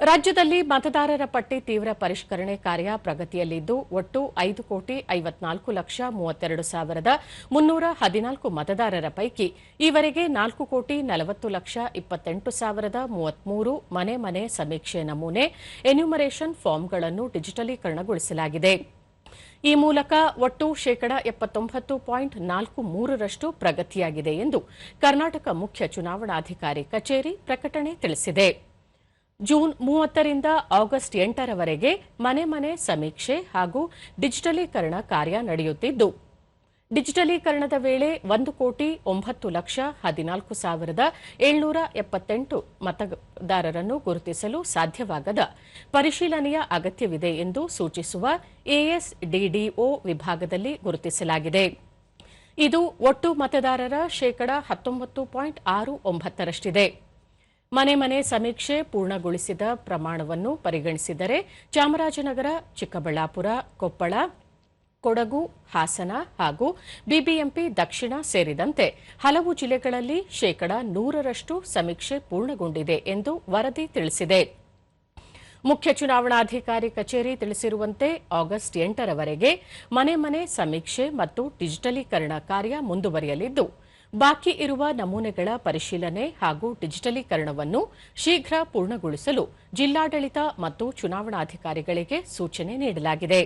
ರಾಜ್ಯದಲ್ಲಿ ಮತದಾರರ ಪಟ್ಟಿ ತೀವ್ರ ಪರಿಷ್ಕರಣೆ ಕಾರ್ಯ ಪ್ರಗತಿಯಲ್ಲಿದ್ದು ಒಟ್ಟು 5,54,32,314 ಮತದಾರರ ಪೈಕಿ ಈವರೆಗೆ 4,40,28,033 ಮನೆ ಮನೆ ಸಮೀಕ್ಷೆ ನಮೂನೆ ಎನ್ಯುಮರೇಷನ್ ಫಾರ್ಮ್ಗಳನ್ನು ಡಿಜಿಟಲೀಕರಣಗೊಳಿಸಲಾಗಿದೆ. ಈ ಮೂಲಕ ಒಟ್ಟು ಶೇಕಡಾ 79.43ರಷ್ಟು ಪ್ರಗತಿಯಾಗಿದೆ ಎಂದು ಕರ್ನಾಟಕ ಮುಖ್ಯ ಚುನಾವಣಾಧಿಕಾರಿ ಕಚೇರಿ ಪ್ರಕಟಣೆ ತಿಳಿಸಿದೆ. ಜೂನ್ 30ರಿಂದ ಆಗಸ್ಟ್ 8ರವರೆಗೆ ಮನೆ ಮನೆ ಸಮೀಕ್ಷೆ ಹಾಗೂ ಡಿಜಿಟಲೀಕರಣ ಕಾರ್ಯ ನಡೆಯುತ್ತಿದ್ದು, ಡಿಜಿಟಲೀಕರಣದ ವೇಳೆ 1,9,14,778 ಮತದಾರರನ್ನು ಗುರುತಿಸಲು ಸಾಧ್ಯವಾಗದ ಪರಿಶೀಲನೆಯ ಅಗತ್ಯವಿದೆ ಎಂದು ಸೂಚಿಸುವ ಎಎಸ್ಡಿಡಿಒ ವಿಭಾಗದಲ್ಲಿ ಗುರುತಿಸಲಾಗಿದೆ. ಇದು ಒಟ್ಟು ಮತದಾರರ ಶೇಕಡಾ 19.69ರಷ್ಟಿದೆ. ಮನೆ ಮನೆ ಸಮೀಕ್ಷೆ ಪೂರ್ಣಗೊಳಿಸಿದ ಪ್ರಮಾಣವನ್ನು ಪರಿಗಣಿಸಿದರೆ ಚಾಮರಾಜನಗರ, ಚಿಕ್ಕಬಳ್ಳಾಪುರ, ಕೊಪ್ಪಳ, ಕೊಡಗು, ಹಾಸನ ಹಾಗೂ ಬಿಬಿಎಂಪಿ ದಕ್ಷಿಣ ಸೇರಿದಂತೆ ಹಲವು ಜಿಲ್ಲೆಗಳಲ್ಲಿ ಶೇಕಡಾ 100ರಷ್ಟು ಸಮೀಕ್ಷೆ ಪೂರ್ಣಗೊಂಡಿದೆ ಎಂದು ವರದಿ ತಿಳಿಸಿದೆ. ಮುಖ್ಯ ಚುನಾವಣಾಧಿಕಾರಿ ಕಚೇರಿ ತಿಳಿಸಿರುವಂತೆ ಆಗಸ್ಟ್ 8ರವರೆಗೆ ಮನೆ ಮನೆ ಸಮೀಕ್ಷೆ ಮತ್ತು ಡಿಜಿಟಲೀಕರಣ ಕಾರ್ಯ ಮುಂದುವರಿಯಲಿದ್ದು, ಬಾಕಿ ಇರುವ ನಮೂನೆಗಳ ಪರಿಶೀಲನೆ ಹಾಗೂ ಡಿಜಿಟಲೀಕರಣವನ್ನು ಶೀಘ್ರ ಪೂರ್ಣಗೊಳಿಸಲು ಜಿಲ್ಲಾಡಳಿತ ಮತ್ತು ಚುನಾವಣಾಧಿಕಾರಿಗಳಿಗೆ ಸೂಚನೆ ನೀಡಲಾಗಿದೆ.